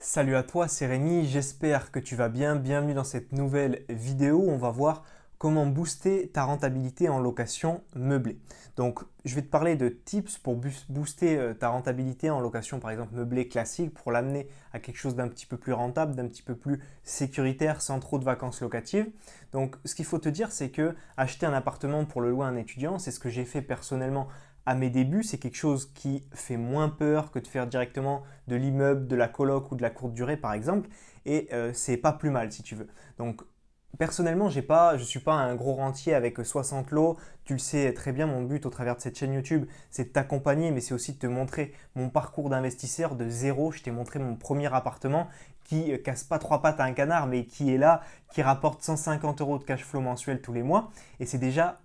Salut à toi, c'est Rémi, j'espère que tu vas bien. Bienvenue dans cette nouvelle vidéo où on va voir comment booster ta rentabilité en location meublée. Donc, je vais te parler de tips pour booster ta rentabilité en location, par exemple meublée classique, pour l'amener à quelque chose d'un petit peu plus rentable, d'un petit peu plus sécuritaire, sans trop de vacances locatives. Donc, ce qu'il faut te dire, c'est que acheter un appartement pour le louer à un étudiant, c'est ce que j'ai fait personnellement à mes débuts. C'est quelque chose qui fait moins peur que de faire directement de l'immeuble, de la coloc ou de la courte durée, par exemple. Et c'est pas plus mal si tu veux. Donc, personnellement, je ne suis pas un gros rentier avec 60 lots. Tu le sais très bien, mon but au travers de cette chaîne YouTube, c'est de t'accompagner, mais c'est aussi de te montrer mon parcours d'investisseur de zéro. Je t'ai montré mon premier appartement qui casse pas trois pattes à un canard, mais qui est là, qui rapporte 150 euros de cash flow mensuel tous les mois. Et c'est déjà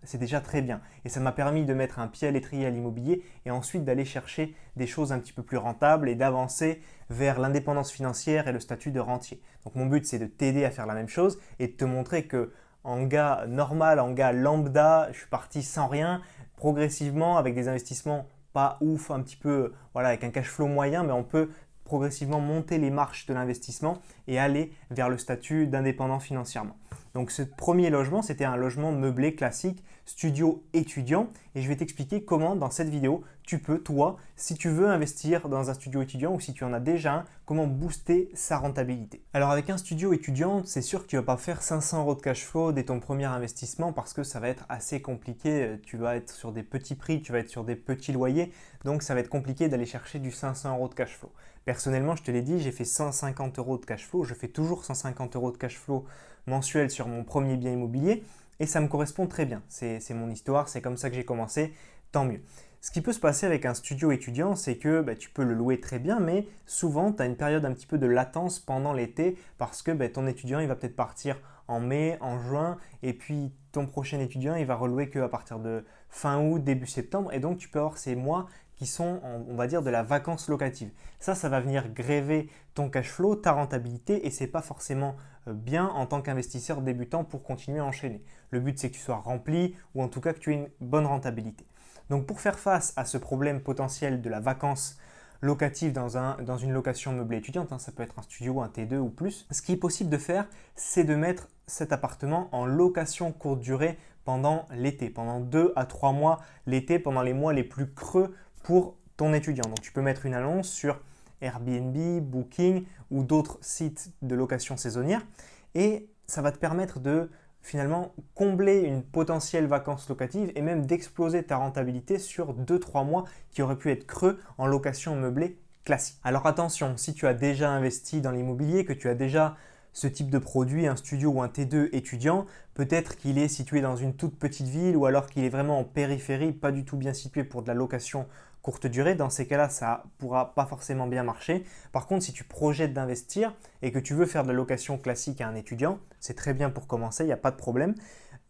très bien. Et ça m'a permis de mettre un pied à l'étrier à l'immobilier et ensuite d'aller chercher des choses un petit peu plus rentables et d'avancer vers l'indépendance financière et le statut de rentier. Donc mon but, c'est de t'aider à faire la même chose et de te montrer que en gars normal, en gars lambda, je suis parti sans rien, progressivement avec des investissements pas ouf, un petit peu, voilà, avec un cash flow moyen, mais on peut progressivement monter les marches de l'investissement et aller vers le statut d'indépendant financièrement. Donc ce premier logement, c'était un logement meublé classique, studio étudiant, et je vais t'expliquer comment dans cette vidéo, tu peux, toi, si tu veux investir dans un studio étudiant ou si tu en as déjà un, comment booster sa rentabilité. Alors avec un studio étudiant, c'est sûr que tu ne vas pas faire 500 euros de cash flow dès ton premier investissement parce que ça va être assez compliqué. Tu vas être sur des petits prix, tu vas être sur des petits loyers, donc ça va être compliqué d'aller chercher du 500 euros de cash flow. Personnellement, je te l'ai dit, j'ai fait 150 euros de cash flow, je fais toujours 150 euros de cash flow mensuel sur mon premier bien immobilier et ça me correspond très bien. C'est mon histoire, c'est comme ça que j'ai commencé, tant mieux. Ce qui peut se passer avec un studio étudiant, c'est que tu peux le louer très bien, mais souvent tu as une période un petit peu de latence pendant l'été parce que ton étudiant il va peut-être partir en mai, en juin, et puis ton prochain étudiant il va relouer qu'à partir de fin août, début septembre, et donc tu peux avoir ces mois qui sont, on va dire, de la vacance locative. Ça va venir gréver ton cash flow, ta rentabilité, et c'est pas forcément bien en tant qu'investisseur débutant pour continuer à enchaîner. Le but, c'est que tu sois rempli ou en tout cas que tu aies une bonne rentabilité. Donc pour faire face à ce problème potentiel de la vacance locative dans une location meublée étudiante, ça peut être un studio, un T2 ou plus, ce qui est possible de faire, c'est de mettre cet appartement en location courte durée pendant l'été, pendant 2 à 3 mois l'été, pendant les mois les plus creux pour ton étudiant. Donc tu peux mettre une annonce sur Airbnb, Booking ou d'autres sites de location saisonnière et ça va te permettre de finalement combler une potentielle vacance locative et même d'exploser ta rentabilité sur 2-3 mois qui auraient pu être creux en location meublée classique. Alors attention, si tu as déjà investi dans l'immobilier, que tu as déjà ce type de produit, un studio ou un T2 étudiant, peut-être qu'il est situé dans une toute petite ville ou alors qu'il est vraiment en périphérie, pas du tout bien situé pour de la location courte durée. Dans ces cas-là, ça ne pourra pas forcément bien marcher. Par contre, si tu projettes d'investir et que tu veux faire de la location classique à un étudiant, c'est très bien pour commencer, il n'y a pas de problème.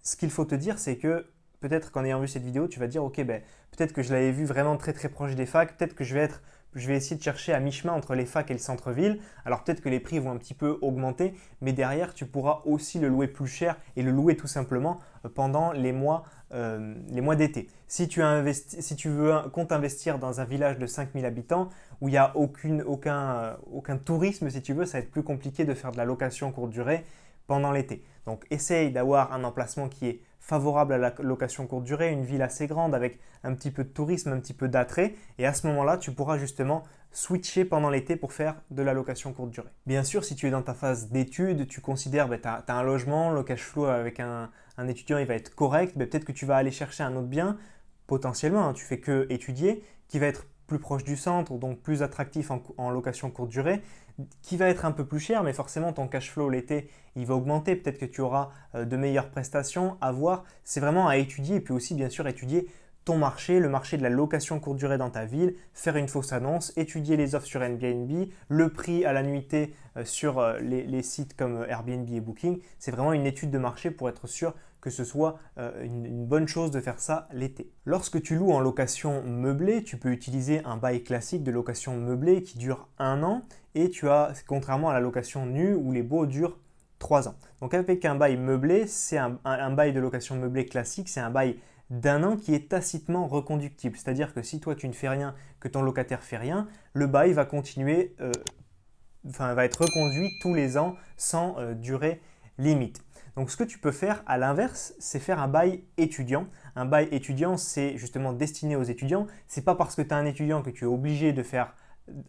Ce qu'il faut te dire, c'est que peut-être qu'en ayant vu cette vidéo, tu vas dire, ok, peut-être que je l'avais vu vraiment très très proche des facs, peut-être que je vais essayer de chercher à mi-chemin entre les facs et le centre-ville. Alors peut-être que les prix vont un petit peu augmenter, mais derrière, tu pourras aussi le louer plus cher et le louer tout simplement pendant les mois d'été. Si tu comptes investir dans un village de 5000 habitants où il n'y a aucun tourisme, si tu veux, ça va être plus compliqué de faire de la location courte durée pendant l'été. Donc essaye d'avoir un emplacement qui est favorable à la location courte durée, une ville assez grande avec un petit peu de tourisme, un petit peu d'attrait et à ce moment-là, tu pourras justement switcher pendant l'été pour faire de la location courte durée. Bien sûr, si tu es dans ta phase d'études, tu considères que tu as un logement, le cash flow avec un étudiant il va être correct, peut-être que tu vas aller chercher un autre bien, potentiellement, tu fais que étudier, qui va être plus proche du centre, donc plus attractif en location courte durée, qui va être un peu plus cher, mais forcément ton cash flow l'été, il va augmenter. Peut-être que tu auras de meilleures prestations à voir. C'est vraiment à étudier et puis aussi bien sûr étudier ton marché, le marché de la location courte durée dans ta ville, faire une fausse annonce, étudier les offres sur Airbnb, le prix à la nuitée sur les sites comme Airbnb et Booking. C'est vraiment une étude de marché pour être sûr que ce soit une bonne chose de faire ça l'été. Lorsque tu loues en location meublée, tu peux utiliser un bail classique de location meublée qui dure 1 an et contrairement à la location nue où les baux durent 3 ans. Donc avec un bail meublé, c'est un bail de location meublée classique, c'est un bail d'1 an qui est tacitement reconductible. C'est-à-dire que si toi tu ne fais rien, que ton locataire fait rien, le bail va continuer va être reconduit tous les ans sans durée limite. Donc ce que tu peux faire à l'inverse, c'est faire un bail étudiant. Un bail étudiant, c'est justement destiné aux étudiants. Ce n'est pas parce que tu es un étudiant que tu es obligé de faire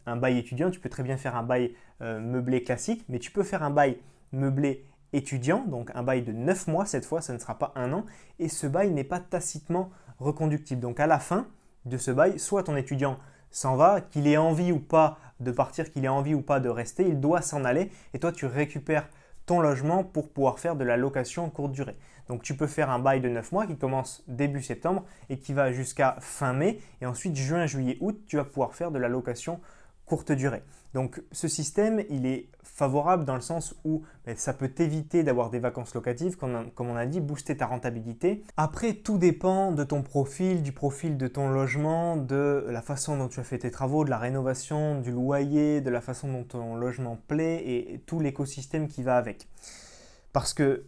un bail étudiant. Tu peux très bien faire un bail meublé classique, mais tu peux faire un bail meublé étudiant, donc un bail de 9 mois cette fois, ça ne sera pas un an, et ce bail n'est pas tacitement reconductible. Donc à la fin de ce bail, soit ton étudiant s'en va, qu'il ait envie ou pas de partir, qu'il ait envie ou pas de rester, il doit s'en aller, et toi tu récupères ton logement pour pouvoir faire de la location courte durée. Donc tu peux faire un bail de 9 mois qui commence début septembre et qui va jusqu'à fin mai, et ensuite juin, juillet, août, tu vas pouvoir faire de la location courte durée. Donc ce système, il est favorable dans le sens où ça peut t'éviter d'avoir des vacances locatives, comme on a dit, booster ta rentabilité. Après, tout dépend de ton profil, du profil de ton logement, de la façon dont tu as fait tes travaux, de la rénovation, du loyer, de la façon dont ton logement plaît et tout l'écosystème qui va avec. Parce que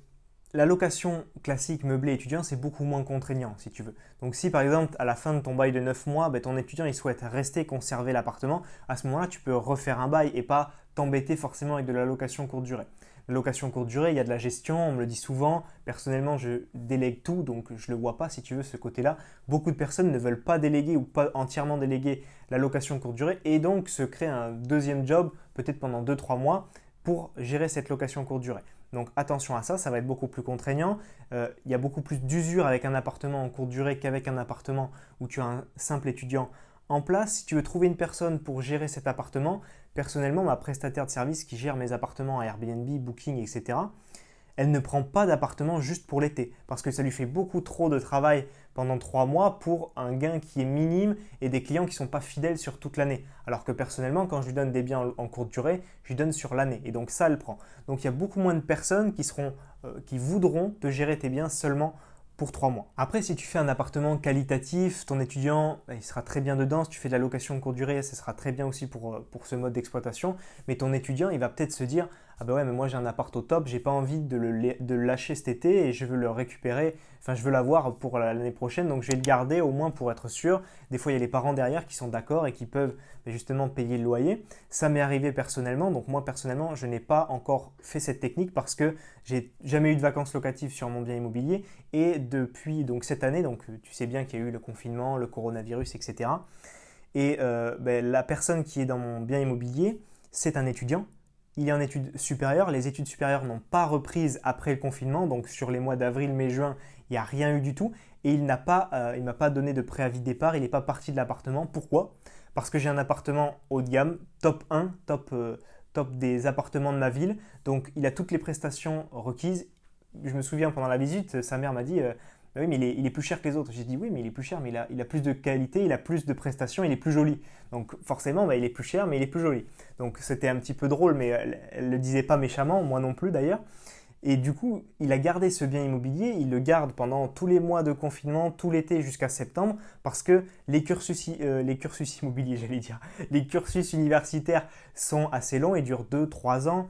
la location classique meublé étudiant, c'est beaucoup moins contraignant si tu veux. Donc si par exemple à la fin de ton bail de 9 mois, ton étudiant il souhaite rester, conserver l'appartement, à ce moment-là tu peux refaire un bail et pas t'embêter forcément avec de la location courte durée. La location courte durée, il y a de la gestion, on me le dit souvent. Personnellement, je délègue tout, donc je ne le vois pas si tu veux ce côté-là. Beaucoup de personnes ne veulent pas déléguer ou pas entièrement déléguer la location courte durée et donc se créent un deuxième job, peut-être pendant 2-3 mois, pour gérer cette location courte durée. Donc attention à ça, ça va être beaucoup plus contraignant. Il y a beaucoup plus d'usure avec un appartement en courte durée qu'avec un appartement où tu as un simple étudiant en place. Si tu veux trouver une personne pour gérer cet appartement, personnellement, ma prestataire de service qui gère mes appartements à Airbnb, Booking, etc., elle ne prend pas d'appartement juste pour l'été parce que ça lui fait beaucoup trop de travail pendant 3 mois pour un gain qui est minime et des clients qui ne sont pas fidèles sur toute l'année. Alors que personnellement, quand je lui donne des biens en courte durée, je lui donne sur l'année et donc ça, elle prend. Donc il y a beaucoup moins de personnes qui voudront te gérer tes biens seulement pour 3 mois. Après, si tu fais un appartement qualitatif, ton étudiant, il sera très bien dedans. Si tu fais de la location courte durée, ça sera très bien aussi pour ce mode d'exploitation. Mais ton étudiant, il va peut-être se dire « Ah ben ouais, mais moi j'ai un appart au top, j'ai pas envie de le lâcher cet été et je veux le récupérer, enfin je veux l'avoir pour l'année prochaine, donc je vais le garder au moins pour être sûr. » Des fois, il y a les parents derrière qui sont d'accord et qui peuvent justement payer le loyer. Ça m'est arrivé personnellement, donc moi personnellement, je n'ai pas encore fait cette technique parce que j'ai jamais eu de vacances locatives sur mon bien immobilier et depuis donc cette année, donc tu sais bien qu'il y a eu le confinement, le coronavirus, etc. Et la personne qui est dans mon bien immobilier, c'est un étudiant. Il est en études supérieures. Les études supérieures n'ont pas reprise après le confinement. Donc sur les mois d'avril, mai, juin, il n'y a rien eu du tout. Et il ne m'a pas donné de préavis de départ. Il n'est pas parti de l'appartement. Pourquoi? Parce que j'ai un appartement haut de gamme, top 1, top des appartements de ma ville. Donc il a toutes les prestations requises. Je me souviens pendant la visite, sa mère m'a dit bah oui, mais il est plus cher que les autres. J'ai dit oui, mais il est plus cher, mais il a plus de qualité, il a plus de prestations, il est plus joli. Donc forcément, il est plus cher, mais il est plus joli. Donc c'était un petit peu drôle, mais elle ne le disait pas méchamment, moi non plus d'ailleurs. Et du coup, il a gardé ce bien immobilier, il le garde pendant tous les mois de confinement, tout l'été jusqu'à septembre, parce que les cursus immobiliers, j'allais dire, les cursus universitaires sont assez longs et durent 2-3 ans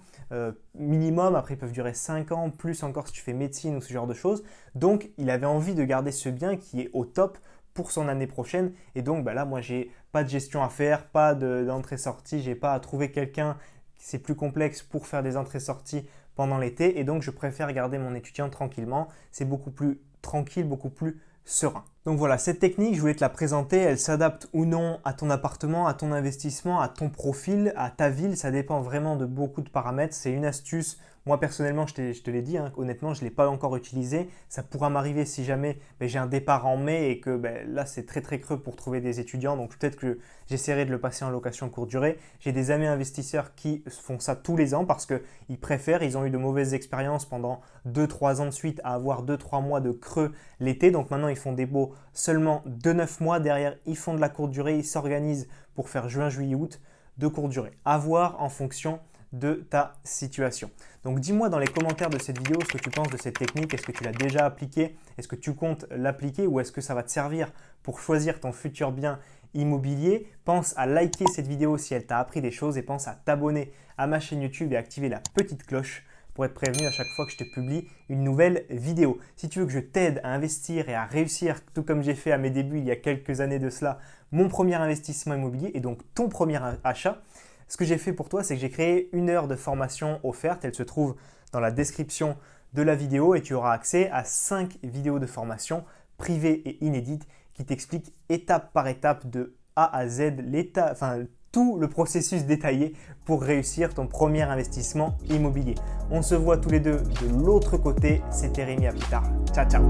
minimum. Après, ils peuvent durer 5 ans, plus encore si tu fais médecine ou ce genre de choses. Donc, il avait envie de garder ce bien qui est au top pour son année prochaine. Et donc, là, moi, j'ai pas de gestion à faire, pas d'entrée-sortie, j'ai pas à trouver quelqu'un, c'est plus complexe pour faire des entrées-sorties pendant l'été et donc je préfère garder mon étudiant tranquillement. C'est beaucoup plus tranquille, beaucoup plus serein. Donc voilà, cette technique, je voulais te la présenter. Elle s'adapte ou non à ton appartement, à ton investissement, à ton profil, à ta ville. Ça dépend vraiment de beaucoup de paramètres. C'est une astuce. Moi personnellement, je te l'ai dit, honnêtement, je ne l'ai pas encore utilisé. Ça pourra m'arriver si jamais j'ai un départ en mai et que là, c'est très très creux pour trouver des étudiants. Donc peut-être que j'essaierai de le passer en location courte durée. J'ai des amis investisseurs qui font ça tous les ans parce qu'ils préfèrent, ils ont eu de mauvaises expériences pendant 2-3 ans de suite à avoir 2-3 mois de creux l'été. Donc maintenant, ils font des baux seulement de 9 mois. Derrière, ils font de la courte durée, ils s'organisent pour faire juin, juillet, août de courte durée. À voir en fonction de ta situation. Donc dis-moi dans les commentaires de cette vidéo ce que tu penses de cette technique. Est-ce que tu l'as déjà appliquée? Est-ce que tu comptes l'appliquer ou est-ce que ça va te servir pour choisir ton futur bien immobilier? Pense à liker cette vidéo si elle t'a appris des choses et pense à t'abonner à ma chaîne YouTube et activer la petite cloche pour être prévenu à chaque fois que je te publie une nouvelle vidéo. Si tu veux que je t'aide à investir et à réussir, tout comme j'ai fait à mes débuts il y a quelques années de cela, mon premier investissement immobilier et donc ton premier achat, Ce que j'ai fait pour toi, c'est que j'ai créé 1 heure de formation offerte. Elle se trouve dans la description de la vidéo et tu auras accès à 5 vidéos de formation privées et inédites qui t'expliquent étape par étape de A à Z, tout le processus détaillé pour réussir ton premier investissement immobilier. On se voit tous les deux de l'autre côté. C'était Rémi, à plus tard. Ciao, ciao.